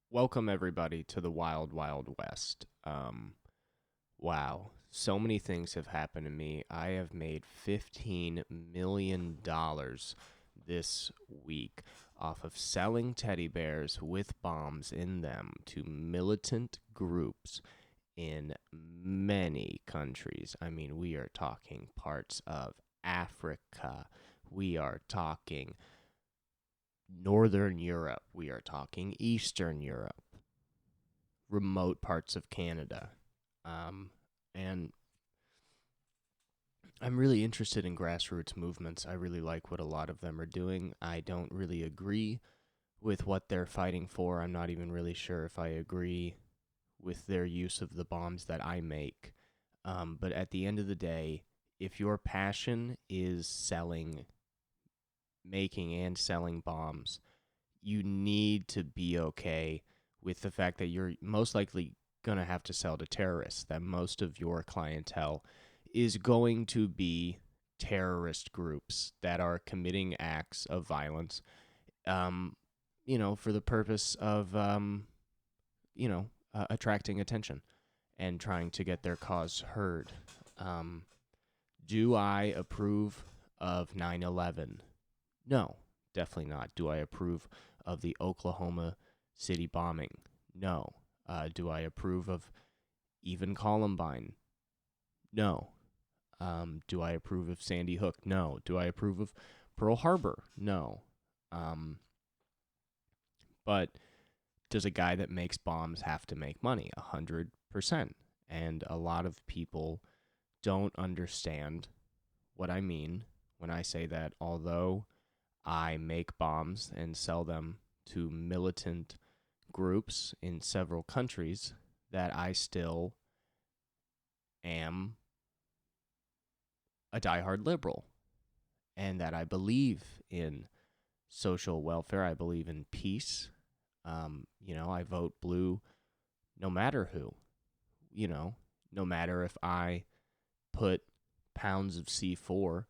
Welcome everybody to the Wild Wild West. Wow, so many things have happened to me. I have made $15 million this week off of selling teddy bears with bombs in them to militant groups in many countries. I mean, we are talking parts of Africa. We are talking Northern Europe. We are talking Eastern Europe, remote parts of Canada. And I'm really interested in grassroots movements. I really like what a lot of them are doing. I don't really agree with what they're fighting for. I'm not even really sure if I agree with their use of the bombs that I make. But at the end of the day, if your passion is making and selling bombs, you need to be okay with the fact that you're most likely going to have to sell to terrorists, that most of your clientele is going to be terrorist groups that are committing acts of violence, for the purpose of, attracting attention and trying to get their cause heard. Do I approve of 9/11? No, definitely not. Do I approve of the Oklahoma City bombing? No. Do I approve of even Columbine? No. Do I approve of Sandy Hook? No. Do I approve of Pearl Harbor? No. But does a guy that makes bombs have to make money? 100%. And a lot of people don't understand what I mean when I say that although I make bombs and sell them to militant groups in several countries, that I still am a diehard liberal and that I believe in social welfare. I believe in peace. I vote blue no matter who, no matter if I put pounds of C4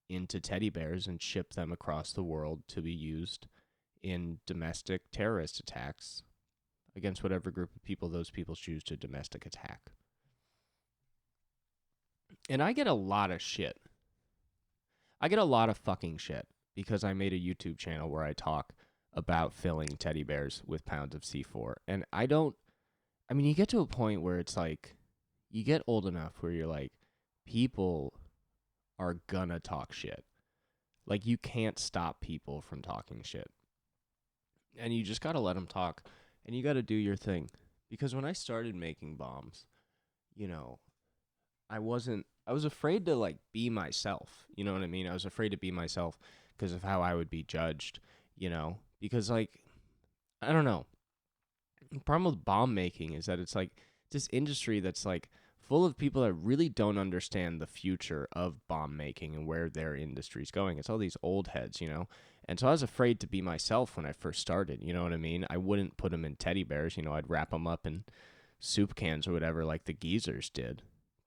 into teddy bears and ship them across the world to be used in domestic terrorist attacks against whatever group of people those people choose to domestic attack. And I get a lot of shit. I get a lot of fucking shit because I made a YouTube channel where I talk about filling teddy bears with pounds of C4. And you get to a point where it's like, you get old enough where you're like, people are gonna talk shit. Like, you can't stop people from talking shit. And you just gotta let them talk. And you gotta do your thing. Because when I started making bombs, I was afraid to, like, be myself. You know what I mean? I was afraid to be myself because of how I would be judged, Because, like, I don't know. The problem with bomb making is that it's like this industry that's like full of people that really don't understand the future of bomb making and where their industry's going. It's all these old heads, And so I was afraid to be myself when I first started, you know what I mean? I wouldn't put them in teddy bears, I'd wrap them up in soup cans or whatever like the geezers did.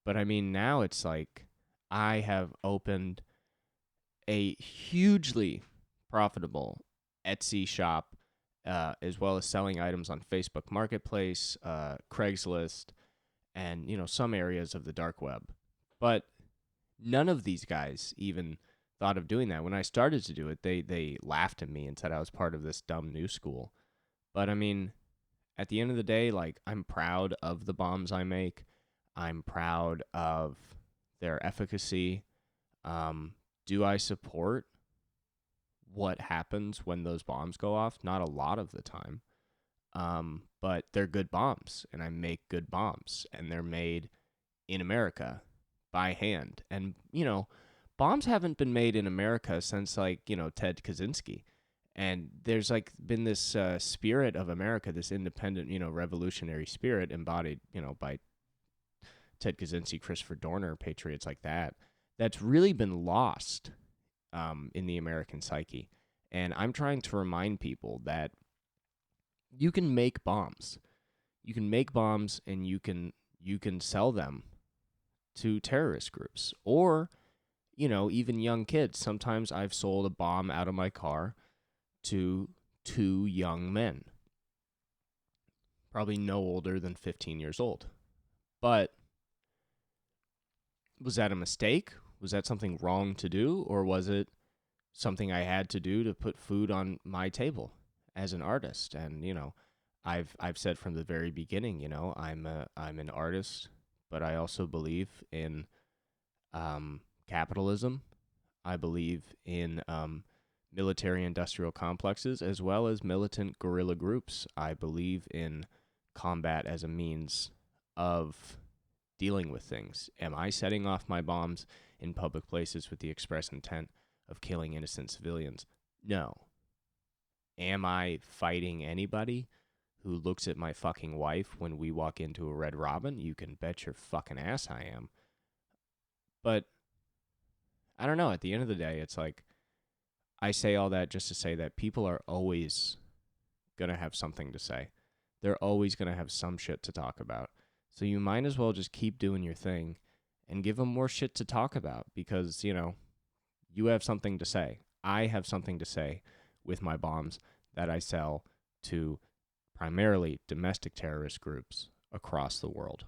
But I mean, now it's like I have opened a hugely profitable Etsy shop, as well as selling items on Facebook Marketplace, Craigslist, and some areas of the dark web. But none of these guys even thought of doing that. When I started to do it, they laughed at me and said I was part of this dumb new school. But I mean, at the end of the day, like, I'm proud of the bombs I make. I'm proud of their efficacy. Do I support what happens when those bombs go off? Not a lot of the time. But they're good bombs, and I make good bombs, and they're made in America by hand. And, bombs haven't been made in America since, like, Ted Kaczynski. And there's, like, been this spirit of America, this independent, revolutionary spirit embodied, by Ted Kaczynski, Christopher Dorner, patriots like that, that's really been lost in the American psyche. And I'm trying to remind people that you can make bombs. You can make bombs and you can sell them to terrorist groups or, even young kids. Sometimes I've sold a bomb out of my car to two young men. probably no older than 15 years old. But was that a mistake? Was that something wrong to do? Or was it something I had to do to put food on my table as an artist? And, I've said from the very beginning, I'm an artist, but I also believe in capitalism. I believe in military industrial complexes as well as militant guerrilla groups. I believe in combat as a means of dealing with things. Am I setting off my bombs in public places with the express intent of killing innocent civilians? No. Am I fighting anybody who looks at my fucking wife when we walk into a Red Robin? You can bet your fucking ass I am. But I don't know. At the end of the day, it's like, I say all that just to say that people are always going to have something to say. They're always going to have some shit to talk about. So you might as well just keep doing your thing and give them more shit to talk about because, you have something to say. I have something to say with my bombs that I sell to primarily domestic terrorist groups across the world.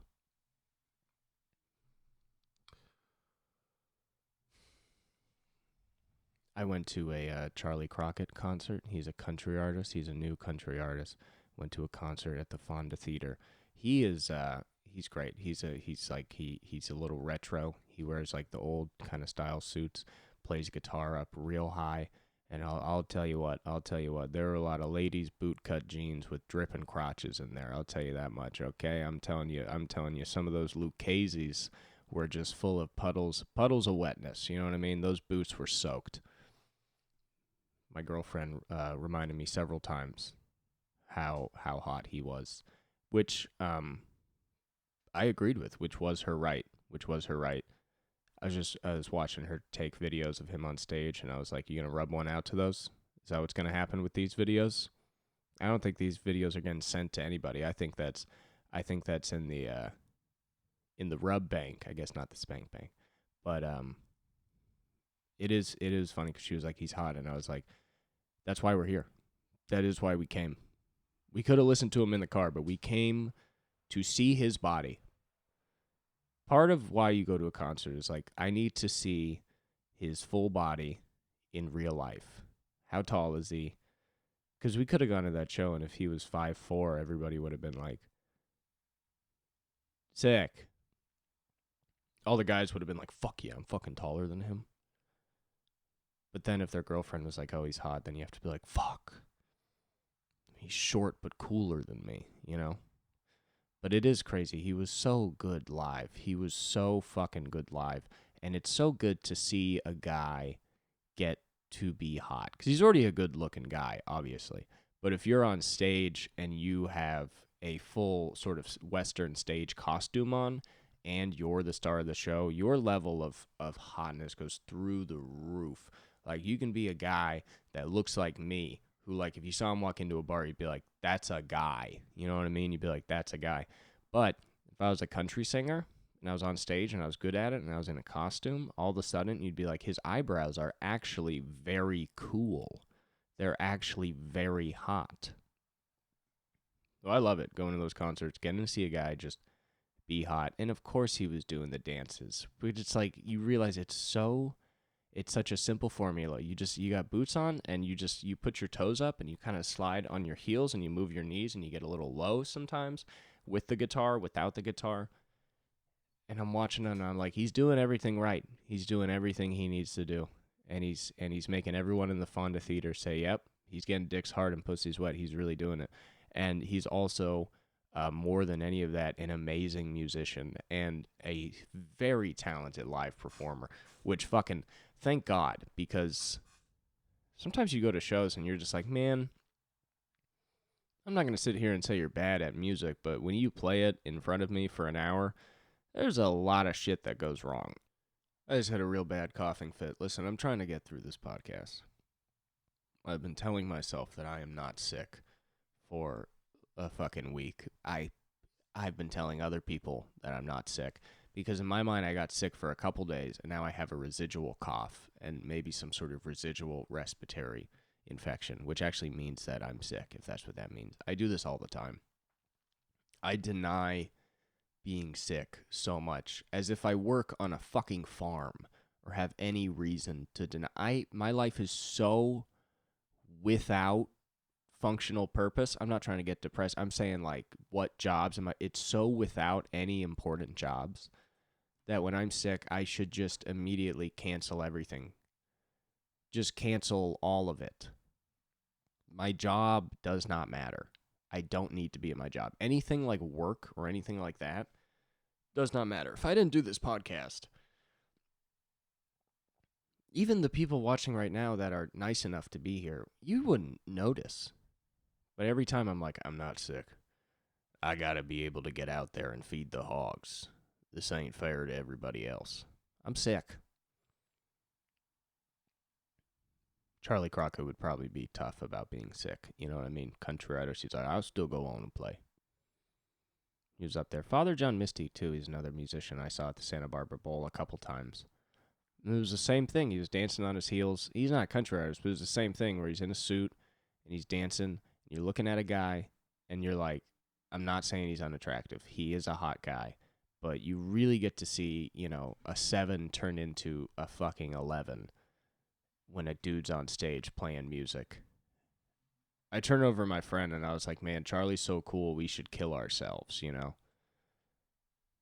I went to a Charlie Crockett concert. He's a country artist. He's a new country artist. Went to a concert at the Fonda Theater. He is he's great. He's a little retro. He wears like the old kind of style suits, plays guitar up real high. And I'll tell you what, there are a lot of ladies' bootcut jeans with dripping crotches in there. I'll tell you that much, okay? I'm telling you, some of those Lucchese's were just full of puddles of wetness. You know what I mean? Those boots were soaked. My girlfriend reminded me several times how hot he was, which I agreed with, which was her right. I was watching her take videos of him on stage, and I was like, "You gonna rub one out to those? Is that what's gonna happen with these videos?" I don't think these videos are getting sent to anybody. I think that's in the rub bank. I guess not the spank bank, but it is funny because she was like, "He's hot," and I was like, "That's why we're here. That is why we came. We could have listened to him in the car, but we came to see his body." Part of why you go to a concert is like, I need to see his full body in real life. How tall is he? Because we could have gone to that show, and if he was 5'4", everybody would have been like, sick. All the guys would have been like, fuck yeah, I'm fucking taller than him. But then if their girlfriend was like, oh, he's hot, then you have to be like, fuck. He's short but cooler than me, But it is crazy. He was so good live. He was so fucking good live. And it's so good to see a guy get to be hot. Because he's already a good-looking guy, obviously. But if you're on stage and you have a full sort of Western stage costume on and you're the star of the show, your level of hotness goes through the roof. Like, you can be a guy that looks like me, who, like, if you saw him walk into a bar, you'd be like, that's a guy. You know what I mean? You'd be like, that's a guy. But if I was a country singer and I was on stage and I was good at it and I was in a costume, all of a sudden you'd be like, his eyebrows are actually very cool. They're actually very hot. So I love it, going to those concerts, getting to see a guy just be hot. And of course he was doing the dances. But it's like, you realize it's such a simple formula. You got boots on and you put your toes up and you kind of slide on your heels and you move your knees and you get a little low sometimes with the guitar, without the guitar. And I'm watching and I'm like, he's doing everything right. He's doing everything he needs to do. And he's making everyone in the Fonda Theater say, yep, he's getting dicks hard and pussy's wet. He's really doing it. And he's also, more than any of that, an amazing musician and a very talented live performer, which fucking thank God, because sometimes you go to shows and you're just like, man, I'm not going to sit here and say you're bad at music, but when you play it in front of me for an hour, there's a lot of shit that goes wrong. I just had a real bad coughing fit. Listen, I'm trying to get through this podcast. I've been telling myself that I am not sick for a fucking week. I've been telling other people that I'm not sick because in my mind I got sick for a couple days and now I have a residual cough and maybe some sort of residual respiratory infection, which actually means that I'm sick, if that's what that means. I do this all the time. I deny being sick so much, as if I work on a fucking farm or have any reason to deny. My life is so without functional purpose. I'm not trying to get depressed. I'm saying, like, what jobs am I? It's so without any important jobs that when I'm sick, I should just immediately cancel everything. Just cancel all of it. My job does not matter. I don't need to be at my job. Anything like work or anything like that does not matter. If I didn't do this podcast, even the people watching right now that are nice enough to be here, you wouldn't notice. But every time I'm like, I'm not sick. I gotta be able to get out there and feed the hogs. This ain't fair to everybody else. I'm sick. Charlie Crockett would probably be tough about being sick. You know what I mean? Country writers, he's like, I'll still go on and play. He was up there. Father John Misty, too, he's another musician I saw at the Santa Barbara Bowl a couple times. And it was the same thing. He was dancing on his heels. He's not a country artist, but it was the same thing where he's in a suit and he's dancing. And you're looking at a guy and you're like, I'm not saying he's unattractive. He is a hot guy. But you really get to see, you know, a 7 turn into a fucking 11 when a dude's on stage playing music. I turned over to my friend and I was like, man, Charlie's so cool, we should kill ourselves, you know?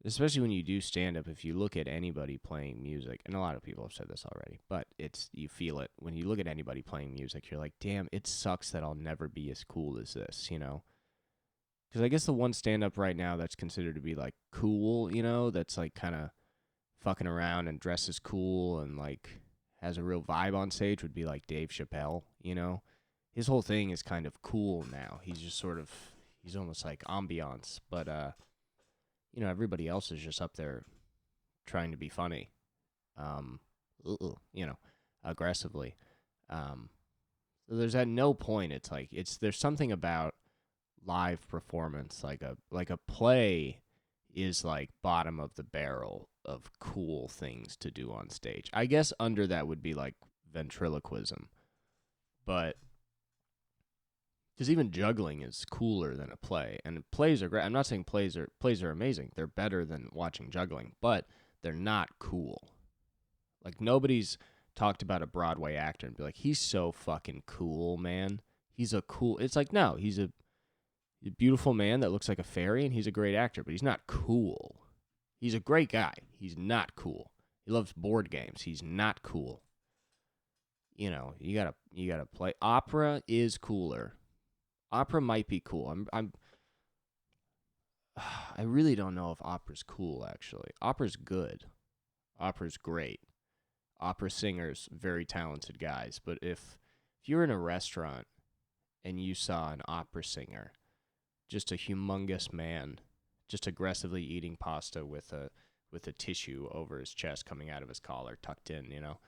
Especially when you do stand-up, if you look at anybody playing music, and a lot of people have said this already, but you feel it. When you look at anybody playing music, you're like, damn, it sucks that I'll never be as cool as this, you know? Because I guess the one stand-up right now that's considered to be, like, cool, you know, that's, like, kind of fucking around and dresses cool and, like, has a real vibe on stage would be, like, Dave Chappelle, you know? His whole thing is kind of cool now. He's just sort of, he's almost like ambiance, but, you know, everybody else is just up there trying to be funny, you know, aggressively. So there's at no point, it's like, there's something about live performance, like a play is like bottom of the barrel of cool things to do on stage. I guess under that would be like ventriloquism, but because even juggling is cooler than a play, and plays are great. I'm not saying plays are amazing. They're better than watching juggling, but they're not cool. Like, nobody's talked about a Broadway actor and be like, he's so fucking cool, man. He's a cool. It's like, no, he's a beautiful man that looks like a fairy, and he's a great actor, but he's not cool. He's a great guy. He's not cool. He loves board games. He's not cool. You know, you gotta play. Opera is cooler. Opera might be cool. I really don't know if opera's cool, actually. Opera's good. Opera's great. Opera singers, very talented guys. But if you're in a restaurant and you saw an opera singer, just a humongous man, just aggressively eating pasta with a tissue over his chest coming out of his collar, tucked in, you know,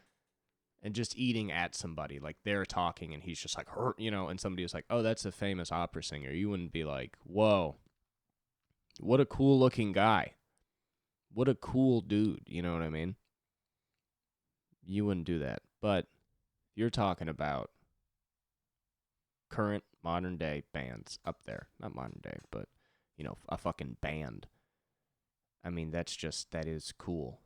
and just eating at somebody, like they're talking and he's just like, you know, and somebody was like, oh, that's a famous opera singer. You wouldn't be like, whoa, what a cool looking guy. What a cool dude. You know what I mean? You wouldn't do that. But you're talking about current modern day bands up there. Not modern day, but, you know, a fucking band. I mean, that is cool.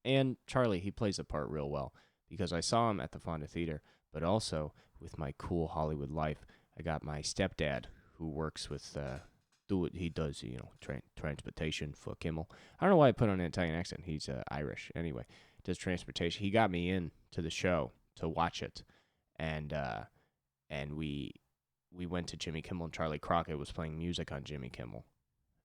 And Charlie, he plays the part real well. Because I saw him at the Fonda Theater, but also with my cool Hollywood life, I got my stepdad who works with, he does, you know, transportation for Kimmel. I don't know why I put on an Italian accent. He's Irish. Anyway, does transportation. He got me in to the show to watch it, and we went to Jimmy Kimmel, and Charlie Crockett was playing music on Jimmy Kimmel,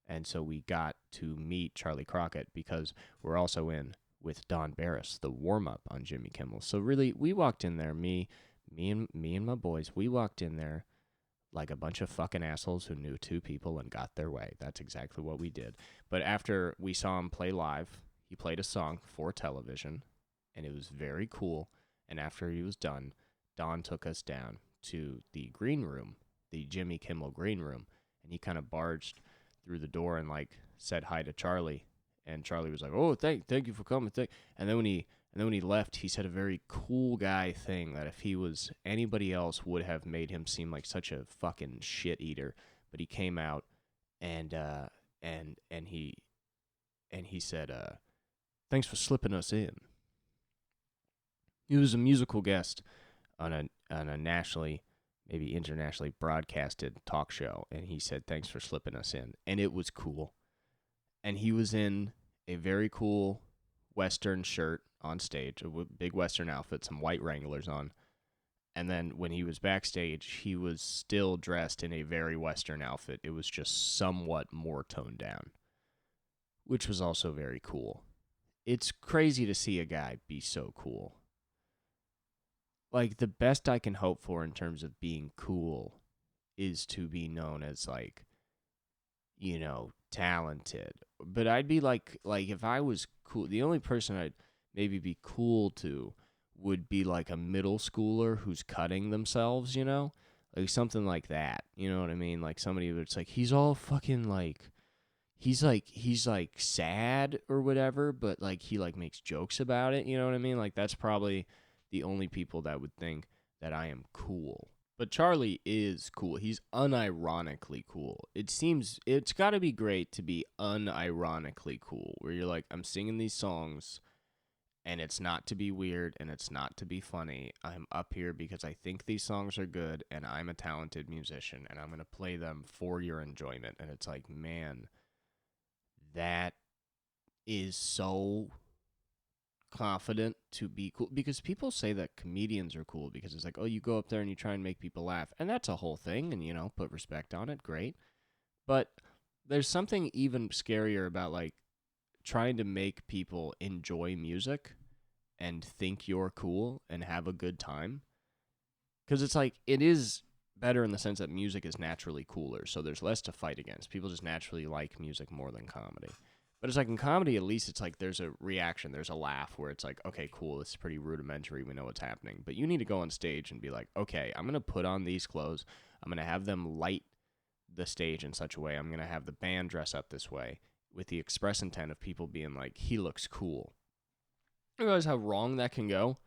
and so we got to meet Charlie Crockett because we're also in with Don Barris, the warm-up on Jimmy Kimmel. So really, we walked in there, me and my boys, we walked in there like a bunch of fucking assholes who knew two people and got their way. That's exactly what we did. But after we saw him play live, he played a song for television, and it was very cool. And after he was done, Don took us down to the green room, the Jimmy Kimmel green room, and he kind of barged through the door and like said hi to Charlie. And Charlie was like, "Oh, thank you for coming." And then when he left, he said a very cool guy thing that if he was anybody else would have made him seem like such a fucking shit eater. But he came out and and he said, "Thanks for slipping us in." He was a musical guest on a nationally, maybe internationally broadcasted talk show, and he said, "Thanks for slipping us in," and it was cool. And he was in a very cool Western shirt on stage, a big Western outfit, some white Wranglers on. And then when he was backstage, he was still dressed in a very Western outfit. It was just somewhat more toned down, which was also very cool. It's crazy to see a guy be so cool. Like, the best I can hope for in terms of being cool is to be known as, like, talented. But I'd be like if I was cool, the only person I'd maybe be cool to would be like a middle schooler who's cutting themselves, like something like that. You know what I mean? Like somebody that's like, he's all fucking like, he's like sad or whatever, but like he like makes jokes about it. You know what I mean? Like that's probably the only people that would think that I am cool. But Charlie is cool. He's unironically cool. It seems it's got to be great to be unironically cool, where you're like, I'm singing these songs, and it's not to be weird, and it's not to be funny. I'm up here because I think these songs are good, and I'm a talented musician, and I'm going to play them for your enjoyment. And it's like, man, that is so confident to be cool, because people say that comedians are cool because it's like, oh, you go up there and you try and make people laugh, and that's a whole thing, and put respect on it, great. But there's something even scarier about like trying to make people enjoy music and think you're cool and have a good time, because it's like, it is better in the sense that music is naturally cooler, so there's less to fight against. People just naturally like music more than comedy. But it's like in comedy, at least it's like there's a reaction, there's a laugh where it's like, okay, cool, this is pretty rudimentary, we know what's happening. But you need to go on stage and be like, okay, I'm going to put on these clothes, I'm going to have them light the stage in such a way, I'm going to have the band dress up this way, with the express intent of people being like, he looks cool. You realize how wrong that can go?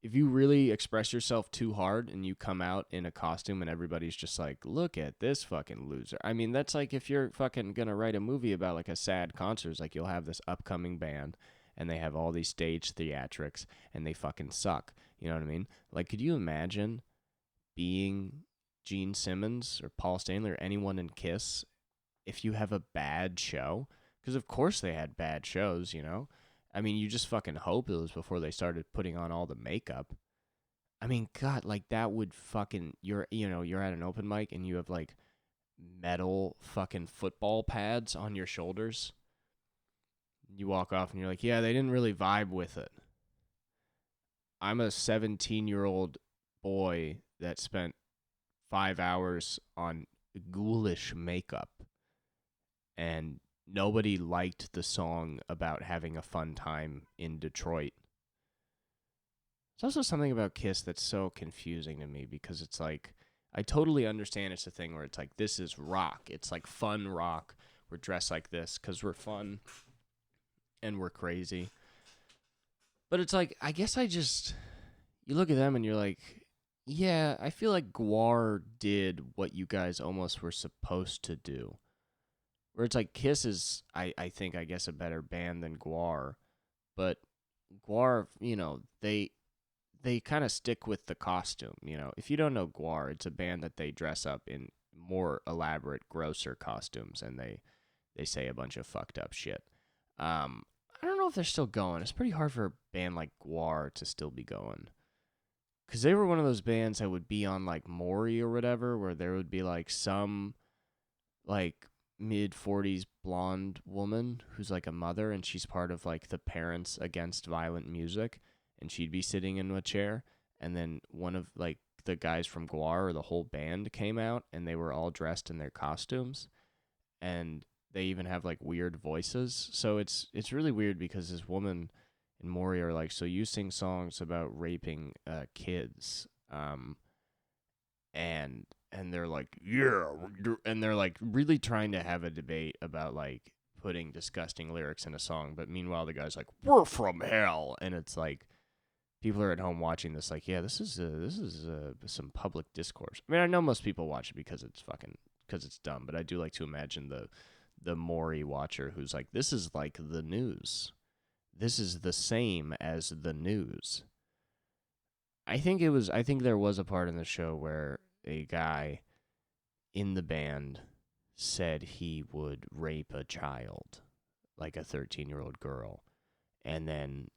If you really express yourself too hard and you come out in a costume and everybody's just like, look at this fucking loser. I mean, that's like if you're fucking gonna write a movie about like a sad concert, it's like you'll have this upcoming band and they have all these stage theatrics and they fucking suck. You know what I mean? Like, could you imagine being Gene Simmons or Paul Stanley or anyone in Kiss if you have a bad show? Because of course they had bad shows, I mean, you just fucking hope it was before they started putting on all the makeup. I mean, God, like that would fucking, you're at an open mic and you have like metal fucking football pads on your shoulders. You walk off and you're like, yeah, they didn't really vibe with it. I'm a 17-year-old boy that spent 5 hours on ghoulish makeup, and nobody liked the song about having a fun time in Detroit. There's also something about Kiss that's so confusing to me, because it's like, I totally understand it's a thing where it's like, this is rock. It's like fun rock. We're dressed like this because we're fun and we're crazy. But it's like, I guess you look at them and you're like, yeah, I feel like GWAR did what you guys almost were supposed to do. Where it's like Kiss is, I think, I guess, a better band than GWAR. But GWAR, they kind of stick with the costume. If you don't know GWAR, it's a band that they dress up in more elaborate, grosser costumes, and they say a bunch of fucked up shit. I don't know if they're still going. It's pretty hard for a band like GWAR to still be going, because they were one of those bands that would be on like Maury or whatever, where there would be like some like mid-40s blonde woman who's like a mother, and she's part of like the Parents Against Violent Music, and she'd be sitting in a chair, and then one of like the guys from GWAR or the whole band came out, and they were all dressed in their costumes, and they even have like weird voices. So it's really weird, because this woman and Maury are like, so you sing songs about raping kids, and they're like, yeah, and they're like really trying to have a debate about like putting disgusting lyrics in a song, but meanwhile the guy's like, we're from hell, and it's like, people are at home watching this like, yeah, this is some public discourse. I mean, I know most people watch it because it's fucking because it's dumb, but I do like to imagine the Maury watcher who's like, this is like the news. This is the same as the news. I think there was a part in the show where a guy in the band said he would rape a child, like a 13-year-old girl. And then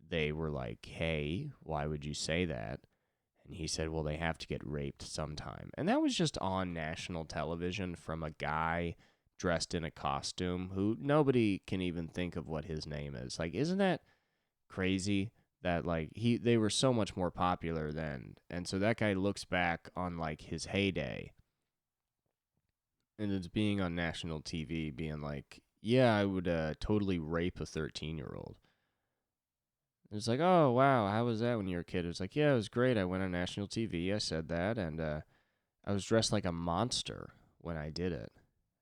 they were like, hey, why would you say that? And he said, well, they have to get raped sometime. And that was just on national television from a guy dressed in a costume who nobody can even think of what his name is. Like, isn't that crazy that like they were so much more popular then? And so that guy looks back on like his heyday and it's being on national TV being like, yeah, I would totally rape a 13-year-old. It's like, oh, wow, how was that when you were a kid? It was like, yeah, it was great. I went on national TV. I said that, and I was dressed like a monster when I did it.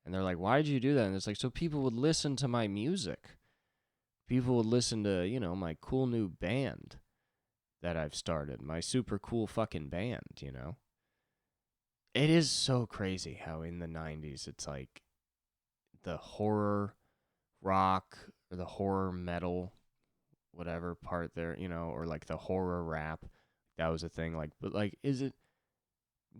And they're like, why'd you do that? And it's like, so people would listen to my music. People would listen to, my cool new band that I've started, my super cool fucking band, It is so crazy how in the 90s it's like the horror rock or the horror metal whatever part there, or like the horror rap. That was a thing. Like, but like,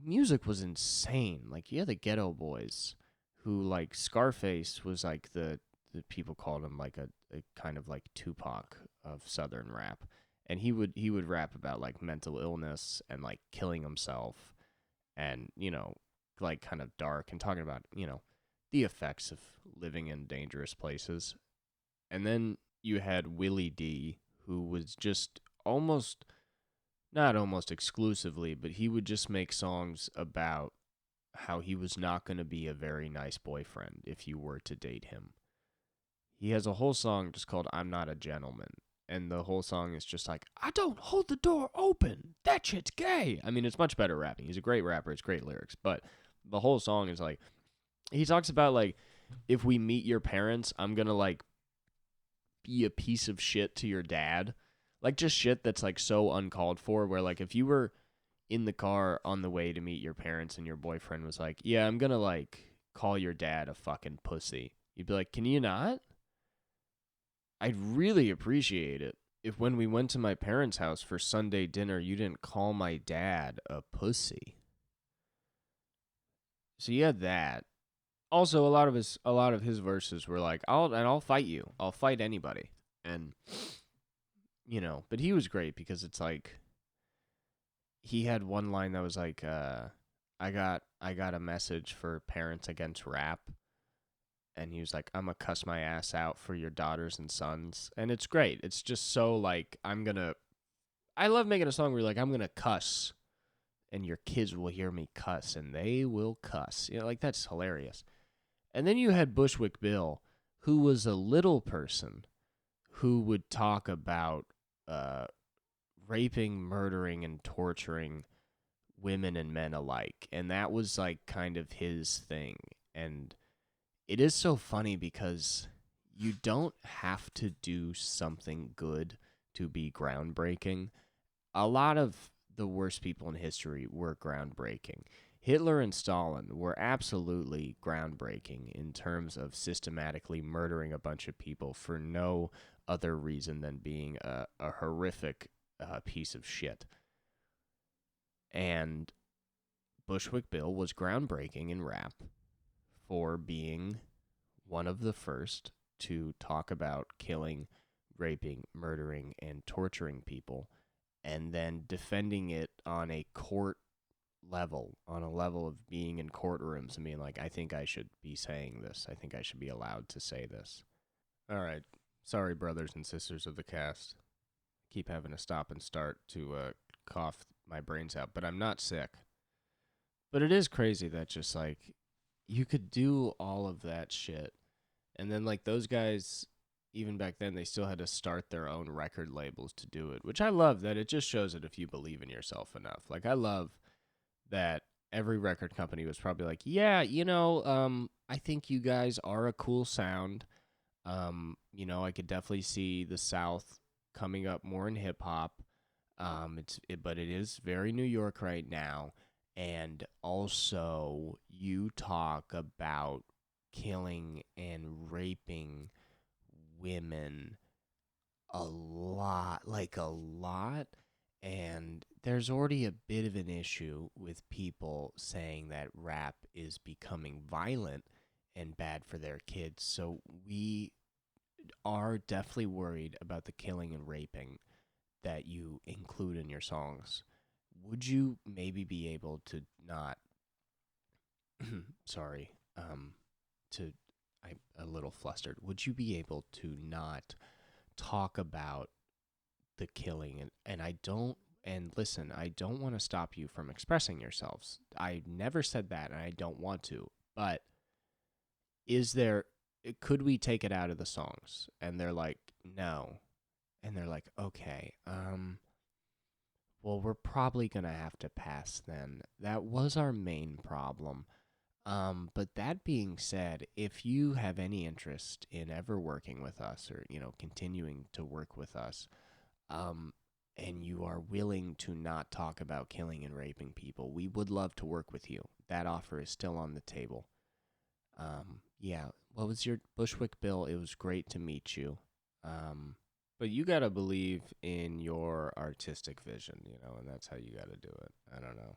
music was insane. Like, you had the Ghetto Boys, who like Scarface was like the people called him like a kind of like Tupac of Southern rap, and he would rap about like mental illness and like killing himself, and like kind of dark and talking about the effects of living in dangerous places. And then you had Willie D, who was just not almost exclusively, but he would just make songs about how he was not going to be a very nice boyfriend if you were to date him. He has a whole song just called I'm Not a Gentleman. And the whole song is just like, I don't hold the door open. That shit's gay. I mean, it's much better rapping. He's a great rapper. It's great lyrics. But the whole song is like, he talks about like, if we meet your parents, I'm going to like be a piece of shit to your dad. Like just shit that's like so uncalled for, where like if you were in the car on the way to meet your parents and your boyfriend was like, yeah, I'm gonna like call your dad a fucking pussy, you'd be like, can you not? I'd really appreciate it if when we went to my parents' house for Sunday dinner, you didn't call my dad a pussy. So you had that. Also, a lot of his verses were like, I'll fight you. I'll fight anybody. And but he was great because it's like he had one line that was like, I got a message for parents against rap. And he was like, I'm gonna cuss my ass out for your daughters and sons. And it's great. It's just so like, I love making a song where you're like, I'm gonna cuss and your kids will hear me cuss and they will cuss. Like that's hilarious. And then you had Bushwick Bill, who was a little person who would talk about raping, murdering, and torturing women and men alike. And that was like kind of his thing. And it is so funny because you don't have to do something good to be groundbreaking. A lot of the worst people in history were groundbreaking. Hitler and Stalin were absolutely groundbreaking in terms of systematically murdering a bunch of people for no other reason than being a horrific piece of shit. And Bushwick Bill was groundbreaking in rap for being one of the first to talk about killing, raping, murdering, and torturing people, and then defending it on a court level, on a level of being in courtrooms and being like, I think I should be saying this. I think I should be allowed to say this. All right. Sorry, brothers and sisters of the cast. Keep having to stop and start to cough my brains out, but I'm not sick. But it is crazy that just like you could do all of that shit. And then like those guys, even back then, they still had to start their own record labels to do it, which I love that it just shows that if you believe in yourself enough. Like I love that every record company was probably like, yeah, I think you guys are a cool sound. I could definitely see the South coming up more in hip hop. But it is very New York right now. And also, you talk about killing and raping women a lot, like a lot. And there's already a bit of an issue with people saying that rap is becoming violent and bad for their kids. So we are definitely worried about the killing and raping that you include in your songs. Would you maybe be able to not sorry, to I'm a little flustered. Would you be able to not talk about the killing and I don't and listen, I don't want to stop you from expressing yourselves. I never said that and I don't want to. But is there could we take it out of the songs? And they're like, "No." And they're like, "Okay. Well, we're probably going to have to pass then. That was our main problem. But that being said, if you have any interest in ever working with us or, continuing to work with us, um, and you are willing to not talk about killing and raping people, we would love to work with you. That offer is still on the table. Yeah. What was your Bushwick Bill? It was great to meet you. Um, but you got to believe in your artistic vision, and that's how you got to do it. I don't know.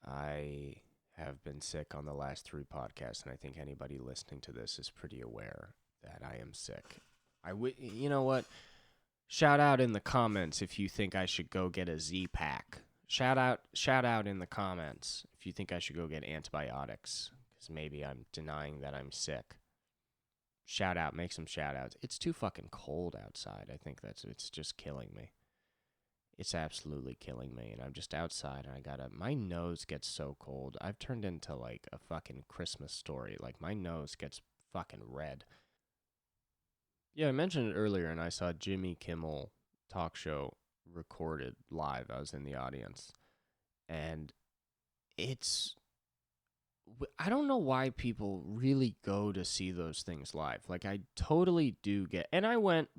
I have been sick on the last 3 podcasts, and I think anybody listening to this is pretty aware that I am sick. You know what? Shout out in the comments if you think I should go get a Z pack. Shout out in the comments if you think I should go get antibiotics, because maybe I'm denying that I'm sick. Shout out, make some shout outs. It's too fucking cold outside. I think it's just killing me. It's absolutely killing me, and I'm just outside, and my nose gets so cold. I've turned into like a fucking Christmas story. Like, my nose gets fucking red. Yeah, I mentioned it earlier, and I saw Jimmy Kimmel talk show recorded live. I was in the audience, and it's I don't know why people really go to see those things live. Like, I totally do get, and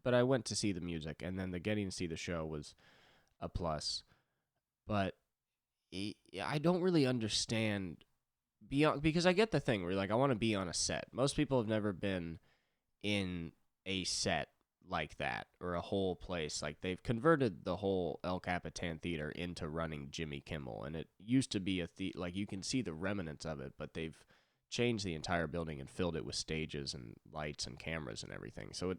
but I went to see the music, and then the getting to see the show was a plus. But I don't really understand beyond, because I get the thing where you're like, I want to be on a set. Most people have never been in a set like that, or a whole place. Like, they've converted the whole El Capitan Theater into running Jimmy Kimmel, and it used to be like, you can see the remnants of it, but they've changed the entire building and filled it with stages and lights and cameras and everything. So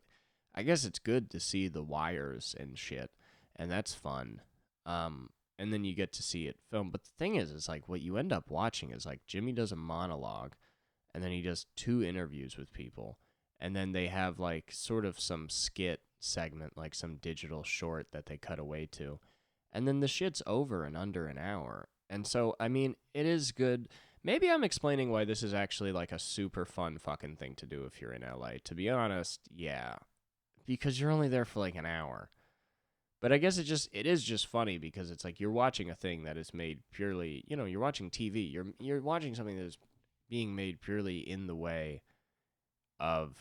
I guess it's good to see the wires and shit, and that's fun. And then you get to see it filmed. But the thing is like, what you end up watching is like, Jimmy does a monologue, and then he does 2 interviews with people, and then they have like sort of some skit segment, like some digital short that they cut away to, and then the shit's over in under an hour. And so, I mean, it is good. Maybe I'm explaining why this is actually like a super fun fucking thing to do if you're in LA. To be honest, yeah, because you're only there for like an hour. But I guess it is just funny, because it's like you're watching a thing that is made purely, you're watching TV. You're watching something that is being made purely in the way of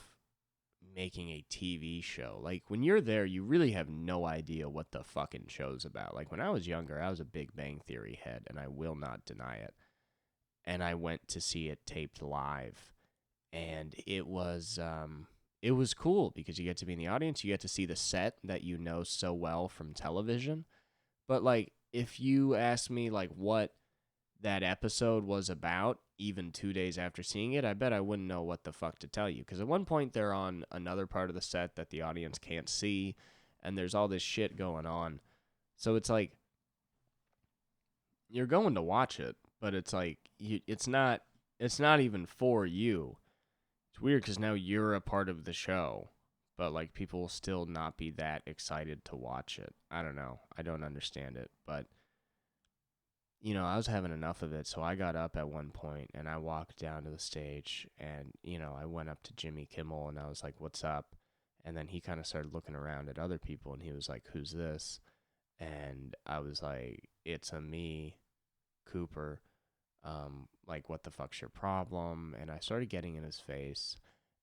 making a TV show. Like, when you're there, you really have no idea what the fucking show's about. Like, when I was younger, I was a Big Bang Theory head, and I will not deny it. And I went to see it taped live, and it was cool, because you get to be in the audience, you get to see the set that you know so well from television. But like, if you ask me like what that episode was about, even 2 days after seeing it, I bet I wouldn't know what the fuck to tell you. Because at one point they're on another part of the set that the audience can't see, and there's all this shit going on. So it's like, you're going to watch it, but it's like, it's not even for you. It's weird, because now you're a part of the show, but like, people will still not be that excited to watch it. I don't know. I don't understand it, but I was having enough of it, so I got up at one point and I walked down to the stage, and, I went up to Jimmy Kimmel and I was like, "What's up?" And then he kind of started looking around at other people, and he was like, "Who's this?" And I was like, "It's a me, Cooper. Like, what the fuck's your problem?" And I started getting in his face,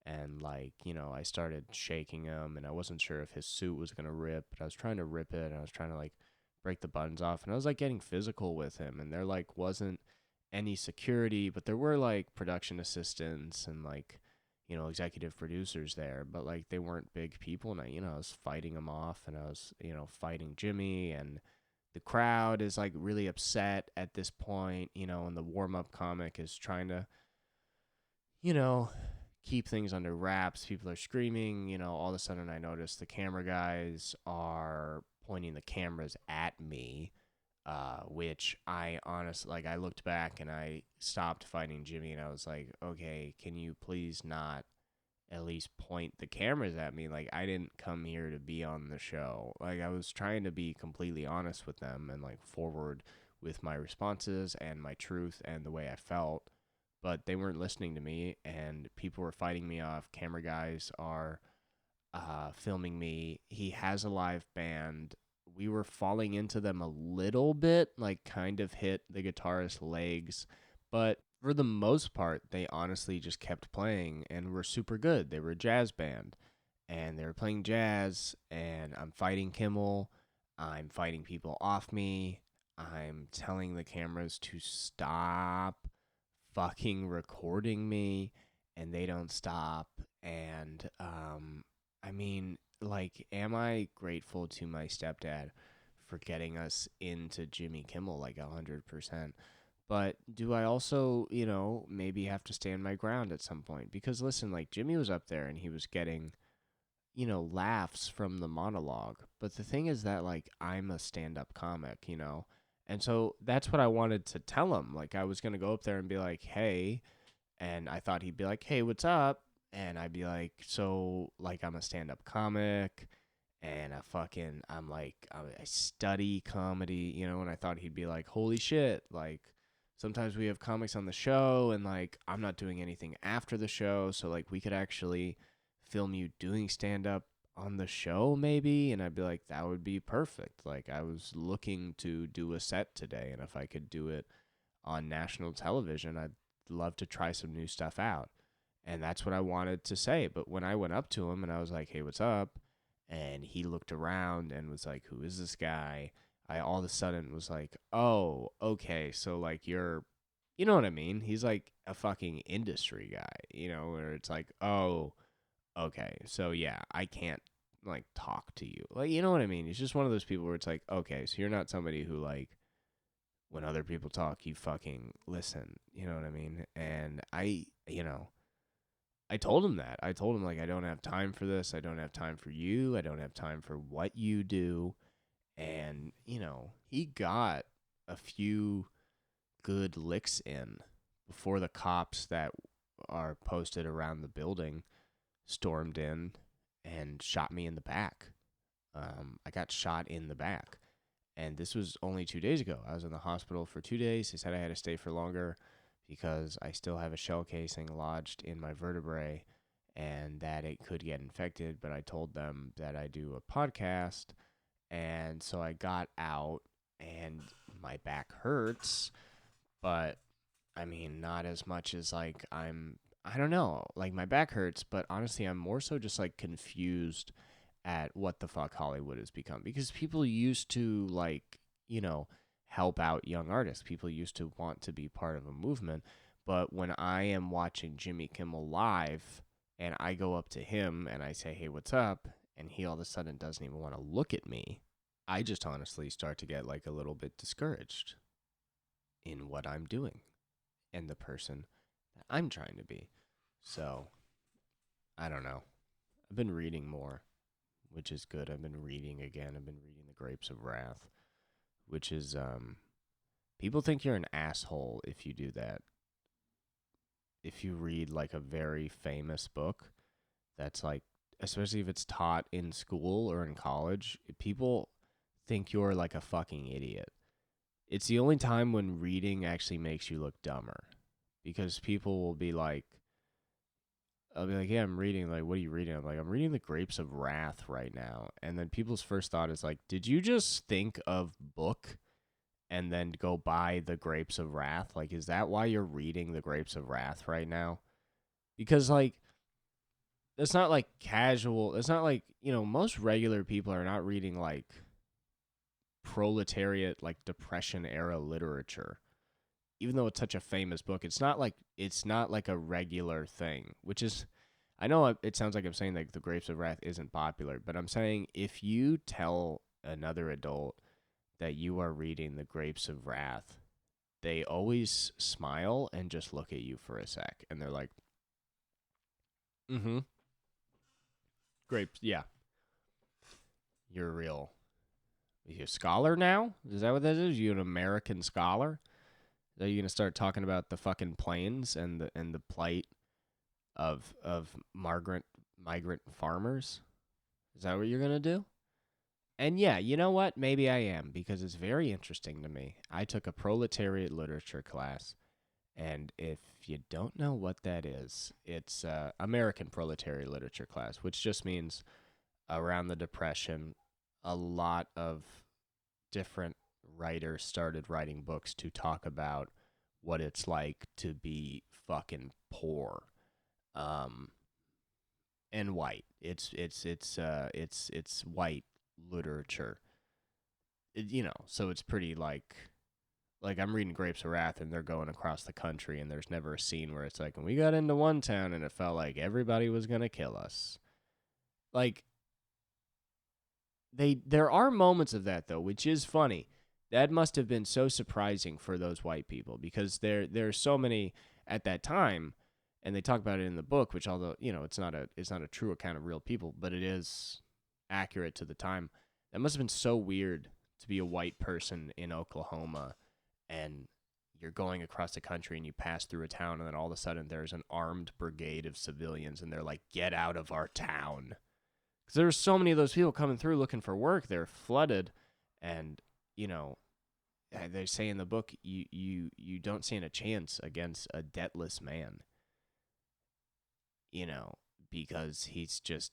and like, I started shaking him, and I wasn't sure if his suit was going to rip, but I was trying to rip it, and I was trying to like break the buttons off, and I was like getting physical with him, and there like wasn't any security, but there were like production assistants and like, executive producers there, but like they weren't big people, and I was fighting them off, and I was, fighting Jimmy, and the crowd is like really upset at this point, and the warm-up comic is trying to, you know, keep things under wraps. People are screaming, all of a sudden I notice the camera guys are pointing the cameras at me, which I honestly, like, I looked back and I stopped fighting Jimmy, and I was like, okay, can you please not at least point the cameras at me? Like, I didn't come here to be on the show. Like, I was trying to be completely honest with them and like forward with my responses and my truth and the way I felt, but they weren't listening to me, and people were fighting me off. Camera guys are filming me. He has a live band. We were falling into them a little bit, like kind of hit the guitarist's legs, but for the most part, they honestly just kept playing and were super good. They were a jazz band, and they were playing jazz, and I'm fighting Kimmel. I'm fighting people off me. I'm telling the cameras to stop fucking recording me, and they don't stop. And I mean, like, am I grateful to my stepdad for getting us into Jimmy Kimmel? Like 100%. But do I also, maybe have to stand my ground at some point? Because listen, like, Jimmy was up there and he was getting, laughs from the monologue. But the thing is that, like, I'm a stand-up comic. And so that's what I wanted to tell him. Like, I was going to go up there and be like, hey, and I thought he'd be like, hey, what's up? And I'd be like, so, like, I'm a stand-up comic, and I'm like, I study comedy, and I thought he'd be like, holy shit, like, sometimes we have comics on the show, and like, I'm not doing anything after the show, so like, we could actually film you doing stand-up on the show maybe. And I'd be like, that would be perfect. Like, I was looking to do a set today, and if I could do it on national television, I'd love to try some new stuff out. And that's what I wanted to say. But when I went up to him and I was like, hey, what's up? And he looked around and was like, who is this guy? I all of a sudden was like, oh, okay. So like, you know what I mean? He's like a fucking industry guy, where it's like, oh, okay. So yeah, I can't like talk to you. Like, you know what I mean? He's just one of those people where it's like, okay, so you're not somebody who like, when other people talk, you fucking listen. You know what I mean? And I told him that. I told him, like, I don't have time for this. I don't have time for you. I don't have time for what you do. And, he got a few good licks in before the cops that are posted around the building stormed in and shot me in the back. I got shot in the back. And this was only 2 days ago. I was in the hospital for 2 days. They said I had to stay for longer because I still have a shell casing lodged in my vertebrae and that it could get infected. But I told them that I do a podcast. And so I got out and my back hurts. But I mean, not as much as like I don't know, like my back hurts. But honestly, I'm more so just like confused at what the fuck Hollywood has become, because people used to like, help out young artists. People used to want to be part of a movement. But when I am watching Jimmy Kimmel live and I go up to him and I say, hey, what's up? And he all of a sudden doesn't even want to look at me. I just honestly start to get like a little bit discouraged in what I'm doing and the person that I'm trying to be. So I don't know. I've been reading more, which is good. I've been reading again. I've been reading The Grapes of Wrath, which is, people think you're an asshole if you do that. If you read like a very famous book that's like, especially if it's taught in school or in college, people think you're like a fucking idiot. It's the only time when reading actually makes you look dumber, because people will be like, I'll be like, yeah, I'm reading. Like, what are you reading? I'm like, I'm reading The Grapes of Wrath right now. And then people's first thought is like, did you just think of book and then go buy The Grapes of Wrath? Like, is that why you're reading The Grapes of Wrath right now? Because, like, it's not like casual. It's not like, most regular people are not reading like proletariat, like Depression era literature. Even though it's such a famous book, it's not like a regular thing, which is, I know it sounds like I'm saying like The Grapes of Wrath isn't popular, but I'm saying if you tell another adult that you are reading The Grapes of Wrath, they always smile and just look at you for a sec, and they're like, "Mm-hmm, grapes, yeah, you're real. Are you a scholar now? Is that what that is? You an American scholar? Are you gonna start talking about the fucking plains and the plight of migrant farmers? Is that what you're gonna do?" And yeah, you know what? Maybe I am, because it's very interesting to me. I took a proletariat literature class, and if you don't know what that is, it's American proletariat literature class, which just means around the Depression, a lot of different writers started writing books to talk about what it's like to be fucking poor, um, and white. It's white literature. So it's pretty like I'm reading Grapes of Wrath and they're going across the country and there's never a scene where it's like, and we got into one town and it felt like everybody was gonna kill us. Like there are moments of that though, which is funny. That must have been so surprising for those white people, because there are so many at that time, and they talk about it in the book, which, although it's not a true account of real people, but it is accurate to the time. That must have been so weird to be a white person in Oklahoma, and you're going across the country and you pass through a town, and then all of a sudden there's an armed brigade of civilians and they're like, "Get out of our town." Because there were so many of those people coming through looking for work. They're flooded, and they say in the book, you don't stand a chance against a debtless man. Because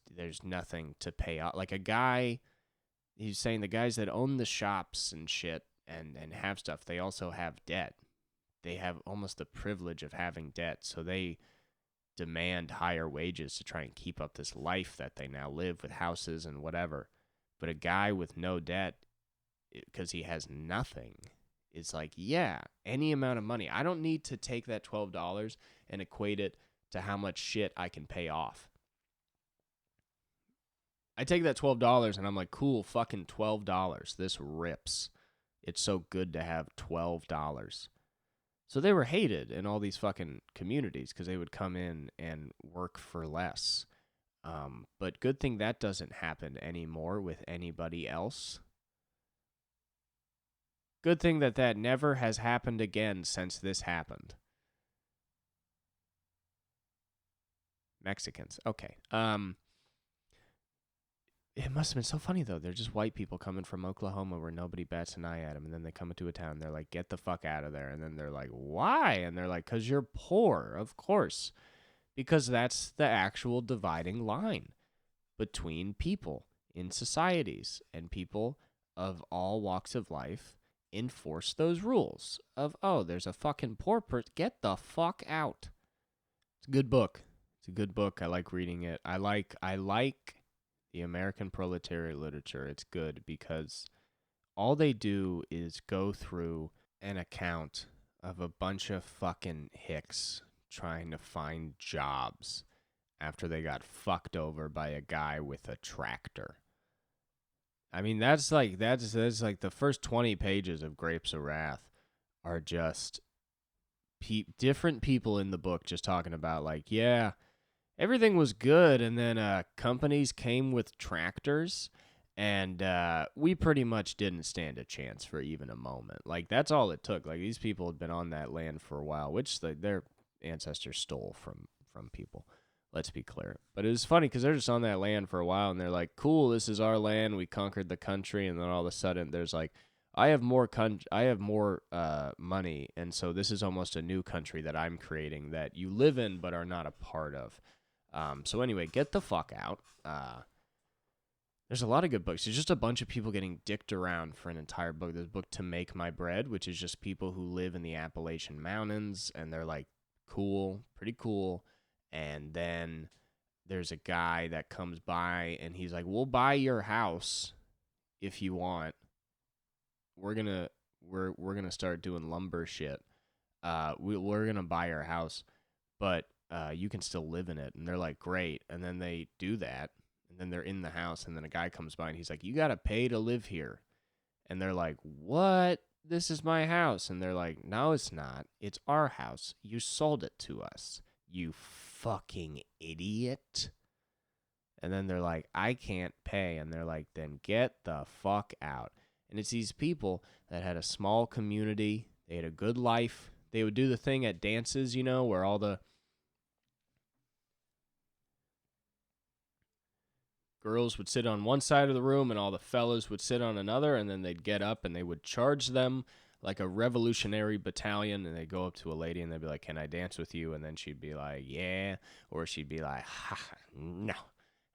there's nothing to pay off. Like a guy, he's saying the guys that own the shops and shit and have stuff, they also have debt. They have almost the privilege of having debt, so they demand higher wages to try and keep up this life that they now live with houses and whatever. But a guy with no debt, because he has nothing, is like, yeah, any amount of money. I don't need to take that $12 and equate it to how much shit I can pay off. I take that $12 and I'm like, cool, fucking $12. This rips. It's so good to have $12. So they were hated in all these fucking communities because they would come in and work for less. But good thing that doesn't happen anymore with anybody else. Good thing that never has happened again since this happened. Mexicans. Okay. It must have been so funny, though. They're just white people coming from Oklahoma where nobody bats an eye at them. And then they come into a town. And they're like, "Get the fuck out of there." And then they're like, "Why?" And they're like, "'Cause you're poor." Of course. Because that's the actual dividing line between people in societies. And people of all walks of life enforce those rules of, oh, there's a fucking poor person. Get the fuck out. It's a good book. It's a good book. I like reading it. I like the American proletariat literature. It's good because all they do is go through an account of a bunch of fucking hicks trying to find jobs after they got fucked over by a guy with a tractor. I mean, that's like the first 20 pages of Grapes of Wrath are just different people in the book just talking about, like, yeah, everything was good, and then companies came with tractors, and we pretty much didn't stand a chance for even a moment. Like, that's all it took. Like, these people had been on that land for a while, which their ancestors stole from people. Let's be clear. But it was funny because they're just on that land for a while, and they're like, cool, this is our land. We conquered the country, and then all of a sudden there's like, I have more money, and so this is almost a new country that I'm creating that you live in but are not a part of. So anyway, get the fuck out. There's a lot of good books. There's just a bunch of people getting dicked around for an entire book. There's a book To Make My Bread, which is just people who live in the Appalachian Mountains, and they're like, cool, pretty cool. And then there's a guy that comes by, and he's like, we'll buy your house if you want. we're gonna we're gonna start doing lumber shit. We're gonna buy our house, but you can still live in it. And they're like, great. And then they do that, and then they're in the house, and then a guy comes by and he's like, you gotta pay to live here. And they're like, what? This is my house. And they're like, no, it's not. It's our house. You sold it to us. You fucking idiot. And then they're like, I can't pay. And they're like, then get the fuck out. And it's these people that had a small community. They had a good life. They would do the thing at dances, you know, where all the girls would sit on one side of the room and all the fellas would sit on another, and then they'd get up and they would charge them like a revolutionary battalion, and they'd go up to a lady and they'd be like, can I dance with you? And then she'd be like, yeah. Or she'd be like, ha, no.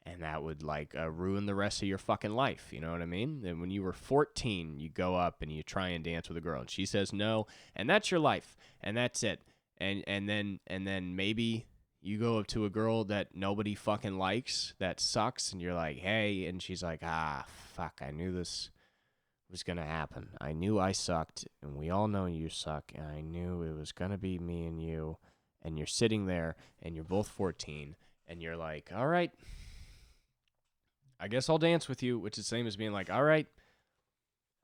And that would like ruin the rest of your fucking life. You know what I mean? And when you were 14, you go up and you try and dance with a girl, and she says no, and that's your life, and that's it. And then maybe you go up to a girl that nobody fucking likes, that sucks, and you're like, hey, and she's like, ah, fuck, I knew this was gonna happen. I knew I sucked, and we all know you suck, and I knew it was gonna be me and you. And you're sitting there, and you're both 14, and you're like, all right, I guess I'll dance with you, which is the same as being like, all right,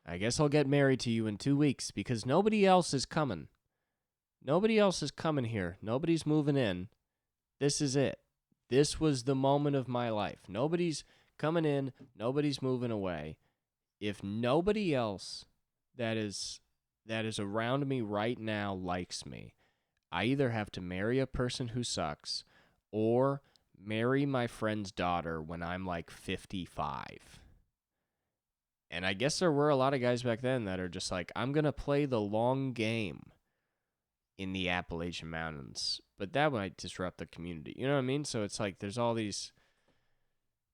I guess I'll get married to you in 2 weeks because nobody else is coming. Nobody else is coming here. Nobody's moving in. This is it. This was the moment of my life. Nobody's coming in. Nobody's moving away. If nobody else that is around me right now likes me, I either have to marry a person who sucks or marry my friend's daughter when I'm like 55. And I guess there were a lot of guys back then that are just like, I'm going to play the long game in the Appalachian Mountains. But that might disrupt the community. You know what I mean? So it's like there's all these.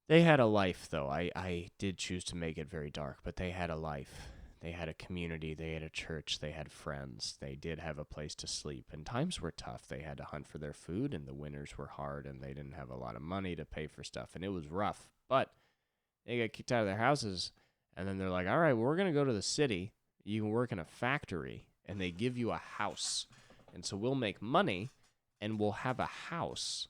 They had a life, though. I did choose to make it very dark, but they had a life. They had a community. They had a church. They had friends. They did have a place to sleep. And times were tough. They had to hunt for their food, and the winters were hard, and they didn't have a lot of money to pay for stuff. And it was rough. But they got kicked out of their houses, and then they're like, all right, well, we're going to go to the city. You can work in a factory, and they give you a house. And so we'll make money, and we'll have a house.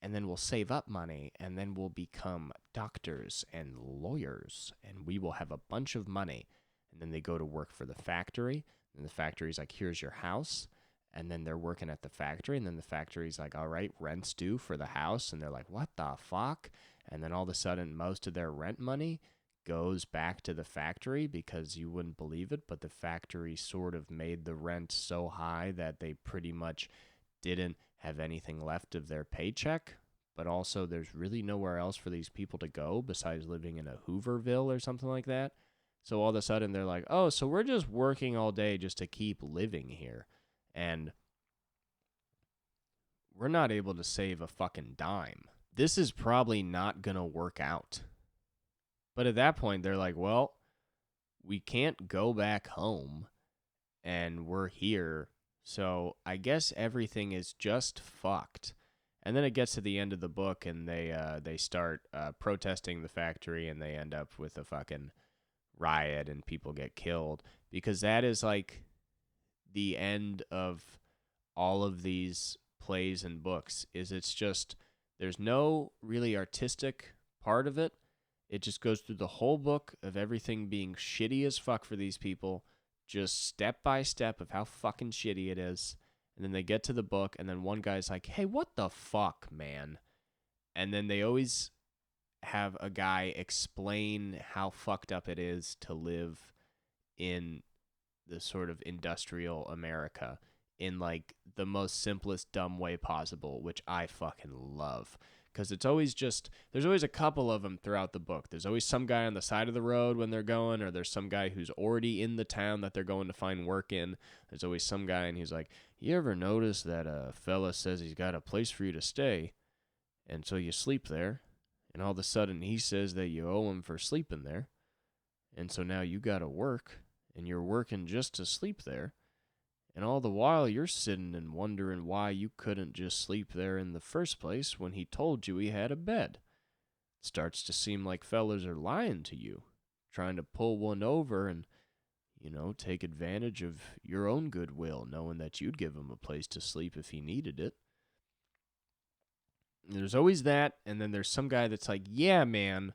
And then we'll save up money, and then we'll become doctors and lawyers, and we will have a bunch of money. And then they go to work for the factory, and the factory's like, here's your house. And then they're working at the factory, and then the factory's like, all right, rent's due for the house. And they're like, what the fuck? And then all of a sudden, most of their rent money goes back to the factory because you wouldn't believe it, but the factory sort of made the rent so high that they pretty much didn't have anything left of their paycheck. But also, there's really nowhere else for these people to go besides living in a Hooverville or something like that. So all of a sudden they're like, oh, so we're just working all day just to keep living here. And we're not able to save a fucking dime. This is probably not going to work out. But at that point, they're like, well, we can't go back home and we're here. So I guess everything is just fucked. And then it gets to the end of the book and they start protesting the factory, and they end up with a fucking riot and people get killed, because that is like the end of all of these plays and books. Is it's just there's no really artistic part of it. It just goes through the whole book of everything being shitty as fuck for these people, just step by step of how fucking shitty it is. And then they get to the book, and then one guy's like, hey, what the fuck, man? And then they always have a guy explain how fucked up it is to live in the sort of industrial America in like the most simplest dumb way possible, which I fucking love. Because it's always just, there's always a couple of them throughout the book. There's always some guy on the side of the road when they're going, or there's some guy who's already in the town that they're going to find work in. There's always some guy, and he's like, you ever notice that a fella says he's got a place for you to stay, and so you sleep there, and all of a sudden he says that you owe him for sleeping there, and so now you gotta work, and you're working just to sleep there. And all the while, you're sitting and wondering why you couldn't just sleep there in the first place when he told you he had a bed. It starts to seem like fellas are lying to you, trying to pull one over, and take advantage of your own goodwill, knowing that you'd give him a place to sleep if he needed it. There's always that, and then there's some guy that's like, yeah, man,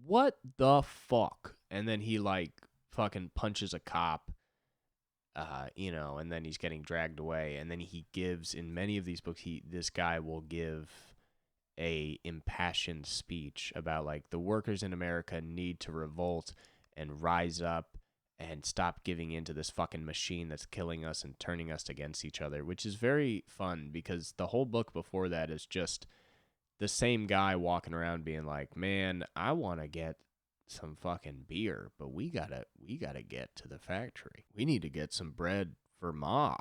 what the fuck? And then he, like, fucking punches a cop, and then he's getting dragged away. And then he gives, in many of these books, this guy will give a impassioned speech about, like, the workers in America need to revolt and rise up and stop giving in to this fucking machine that's killing us and turning us against each other, which is very fun because the whole book before that is just the same guy walking around being like, man, I want to get some fucking beer, but we gotta get to the factory. We need to get some bread for Ma.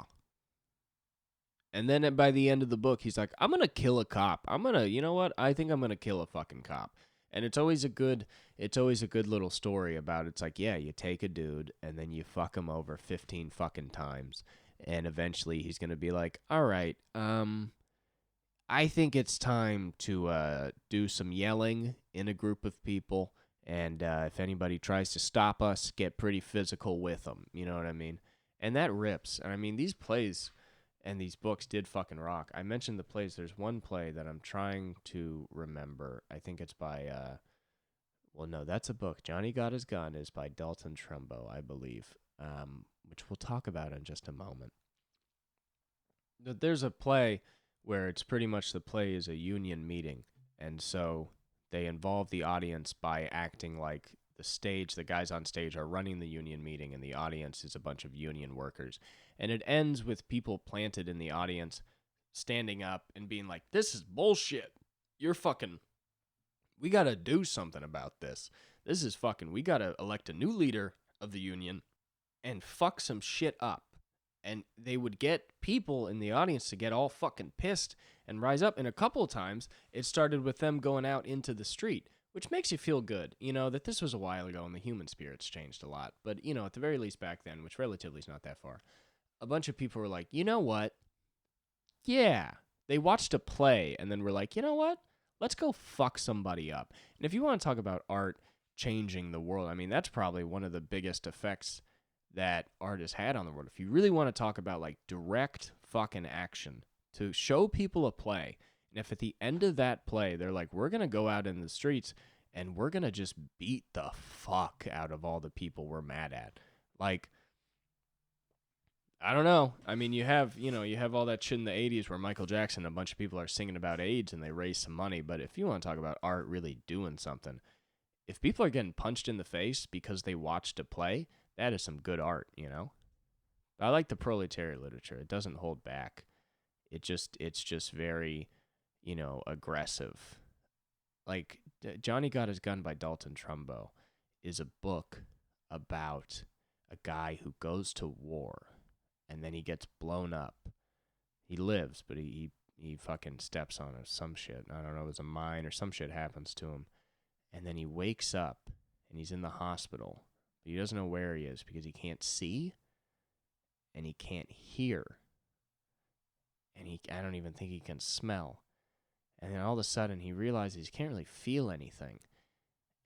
And then by the end of the book, he's like, I'm going to kill a cop. You know what? I think I'm going to kill a fucking cop. And it's always a good little story about, it's like, yeah, you take a dude and then you fuck him over 15 fucking times. And eventually he's going to be like, all right, I think it's time to do some yelling in a group of people. And if anybody tries to stop us, get pretty physical with them. You know what I mean? And that rips. And I mean, these plays and these books did fucking rock. I mentioned the plays. There's one play that I'm trying to remember. I think it's by, no, that's a book. Johnny Got His Gun is by Dalton Trumbo, I believe, which we'll talk about in just a moment. But there's a play where it's pretty much the play is a union meeting. And so they involve the audience by acting like the guys on stage are running the union meeting, and the audience is a bunch of union workers. And it ends with people planted in the audience standing up and being like, this is bullshit. We got to do something about this. This is we got to elect a new leader of the union and fuck some shit up. And they would get people in the audience to get all fucking pissed and rise up. And a couple of times, it started with them going out into the street, which makes you feel good, that this was a while ago and the human spirit's changed a lot. But, at the very least back then, which relatively is not that far, a bunch of people were like, you know what? Yeah. They watched a play and then were like, you know what? Let's go fuck somebody up. And if you want to talk about art changing the world, I mean, that's probably one of the biggest effects that art has had on the world. If you really want to talk about, like, direct fucking action to show people a play, and if at the end of that play, they're like, we're going to go out in the streets and we're going to just beat the fuck out of all the people we're mad at. Like, I don't know. I mean, you have all that shit in the 80s where Michael Jackson and a bunch of people are singing about AIDS and they raise some money. But if you want to talk about art really doing something, if people are getting punched in the face because they watched a play, that is some good art, I like the proletariat literature. It doesn't hold back. It's just very, aggressive. Like, Johnny Got His Gun by Dalton Trumbo is a book about a guy who goes to war and then he gets blown up. He lives, but he fucking steps on some shit. I don't know, there's a mine or some shit happens to him. And then he wakes up and he's in the hospital. But he doesn't know where he is because he can't see and he can't hear. And I don't even think he can smell. And then all of a sudden he realizes he can't really feel anything.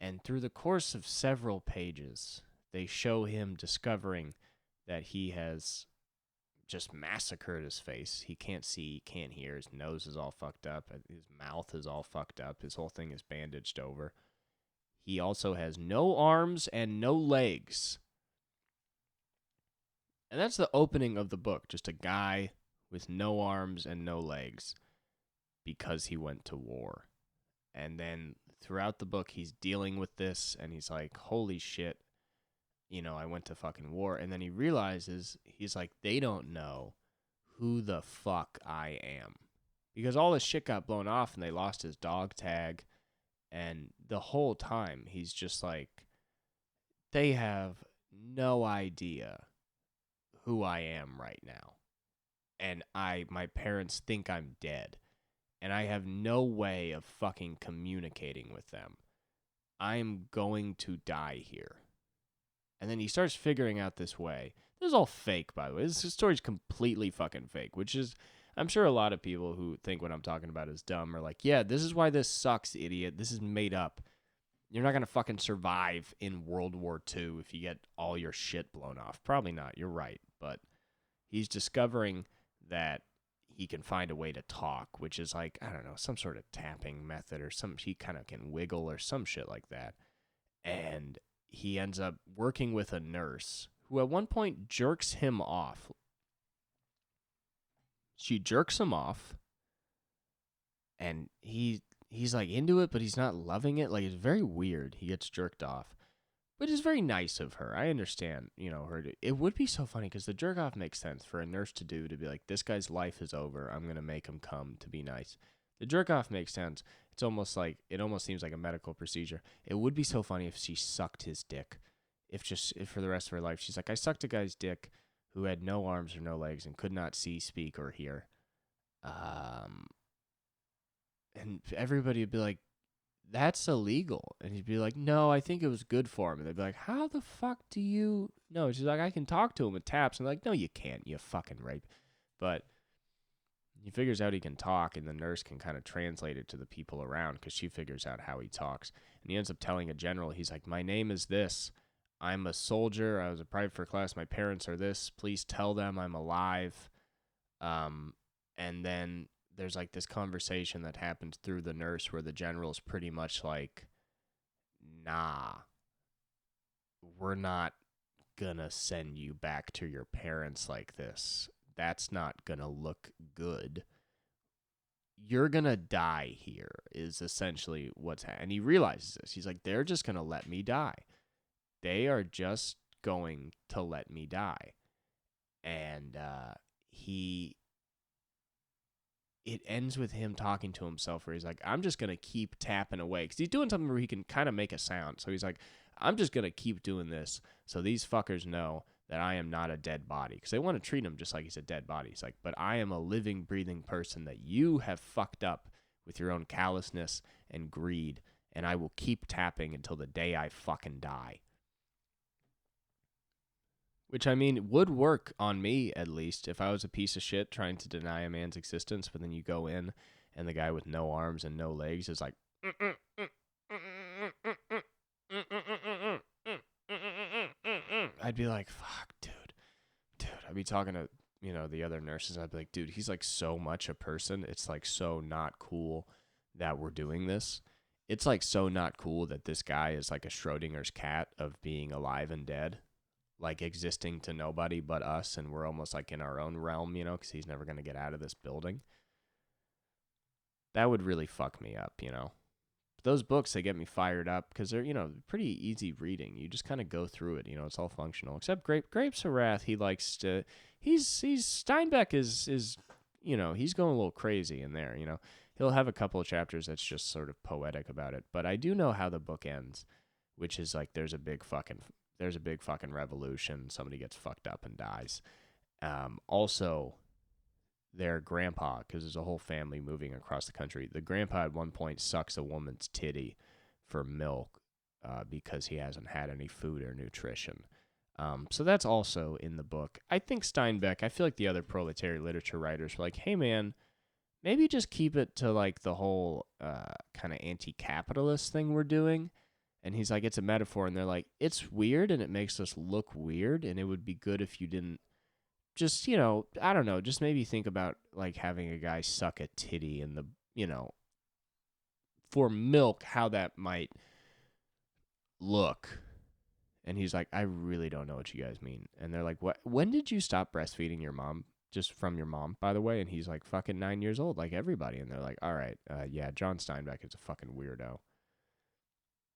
And through the course of several pages, they show him discovering that he has just massacred his face. He can't see, he can't hear, his nose is all fucked up, his mouth is all fucked up, his whole thing is bandaged over. He also has no arms and no legs. And that's the opening of the book, just a guy with no arms and no legs because he went to war. And then throughout the book, he's dealing with this, and he's like, holy shit, I went to fucking war. And then he realizes, he's like, they don't know who the fuck I am. Because all this shit got blown off, and they lost his dog tag. And the whole time, he's just like, they have no idea who I am right now. And my parents think I'm dead. And I have no way of fucking communicating with them. I'm going to die here. And then he starts figuring out this way. This is all fake, by the way. This story's completely fucking fake, which is, I'm sure a lot of people who think what I'm talking about is dumb are like, yeah, this is why this sucks, idiot. This is made up. You're not going to fucking survive in World War II if you get all your shit blown off. Probably not. You're right. But he's discovering that he can find a way to talk, which is like, I don't know, some sort of tapping method or some, he kind of can wiggle or some shit like that. And he ends up working with a nurse who at one point jerks him off. She jerks him off, and he's like into it, but he's not loving it. Like, it's very weird. He gets jerked off, but it's very nice of her. I understand, her. It would be so funny because the jerk off makes sense for a nurse to do, to be like, this guy's life is over. I'm gonna make him come to be nice. The jerk off makes sense. It's almost like, it almost seems like a medical procedure. It would be so funny if she sucked his dick. If for the rest of her life, she's like, I sucked a guy's dick who had no arms or no legs and could not see, speak, or hear. And everybody would be like, that's illegal. And he'd be like, no, I think it was good for him. And they'd be like, how the fuck do you know? She's like, I can talk to him with taps. And they're like, no, you can't, you fucking rape. But he figures out he can talk, and the nurse can kind of translate it to the people around because she figures out how he talks. And he ends up telling a general, he's like, my name is this. I'm a soldier. I was a private first class. My parents are this. Please tell them I'm alive. And then there's like this conversation that happens through the nurse where the general's pretty much like, nah, we're not gonna send you back to your parents like this. That's not gonna look good. You're gonna die here, is essentially what's happening. And he realizes this. He's like, they're just gonna let me die. They are just going to let me die. And it ends with him talking to himself where he's like, I'm just going to keep tapping away. Because he's doing something where he can kind of make a sound. So he's like, I'm just going to keep doing this so these fuckers know that I am not a dead body. Because they want to treat him just like he's a dead body. He's like, but I am a living, breathing person that you have fucked up with your own callousness and greed. And I will keep tapping until the day I fucking die. Which, I mean, would work on me, at least, if I was a piece of shit trying to deny a man's existence, but then you go in, and the guy with no arms and no legs is like, I'd be like, fuck, dude. I'd be talking to, the other nurses, I'd be like, dude, he's like so much a person, it's like so not cool that we're doing this. It's like so not cool that this guy is like a Schrodinger's cat of being alive and dead. Like existing to nobody but us, and we're almost like in our own realm, because he's never going to get out of this building. That would really fuck me up, Those books, they get me fired up because they're, pretty easy reading. You just kind of go through it, it's all functional. Except Grapes of Wrath, he likes to, Steinbeck is he's going a little crazy in there, He'll have a couple of chapters that's just sort of poetic about it. But I do know how the book ends, which is like there's a big fucking revolution. Somebody gets fucked up and dies. Also, their grandpa, because there's a whole family moving across the country, the grandpa at one point sucks a woman's titty for milk because he hasn't had any food or nutrition. So that's also in the book. I think Steinbeck, I feel like the other proletariat literature writers were like, hey man, maybe just keep it to like the whole kind of anti-capitalist thing we're doing. And he's like, it's a metaphor. And they're like, it's weird and it makes us look weird. And it would be good if you didn't just, I don't know, just maybe think about like having a guy suck a titty in the, for milk, how that might look. And he's like, I really don't know what you guys mean. And they're like, what? When did you stop breastfeeding your mom? Just from your mom, by the way. And he's like, fucking 9 years old, like everybody. And they're like, all right, yeah, John Steinbeck is a fucking weirdo.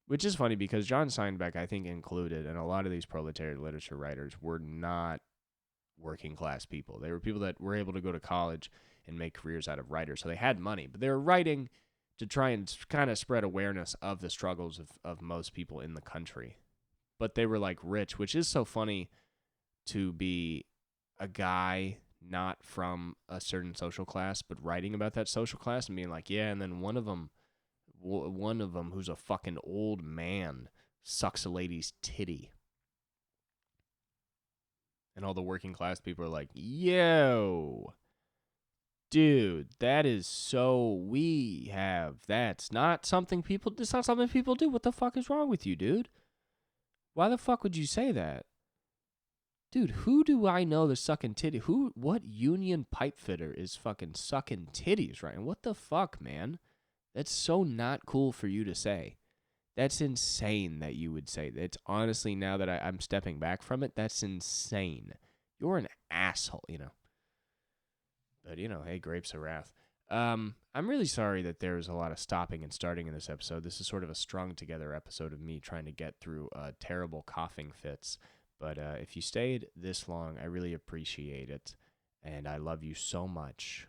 Which is funny because John Steinbeck, I think, included, and a lot of these proletariat literature writers were not working class people. They were people that were able to go to college and make careers out of writers. So they had money, but they were writing to try and kind of spread awareness of the struggles of most people in the country. But they were like rich, which is so funny to be a guy not from a certain social class, but writing about that social class and being like, yeah, and then one of them who's a fucking old man sucks a lady's titty. And all the working class people are like, yo, Dude, that is so that's not something people do. What the fuck is wrong with you, dude? Why the fuck would you say that? Dude, who do I know that's sucking titty? What union pipe fitter is fucking sucking titties right now? What the fuck, man? That's so not cool for you to say. That's insane that you would say that. It's honestly, now that I'm stepping back from it, that's insane. You're an asshole, But, hey, grapes of wrath. I'm really sorry that there's a lot of stopping and starting in this episode. This is sort of a strung together episode of me trying to get through terrible coughing fits. But if you stayed this long, I really appreciate it. And I love you so much.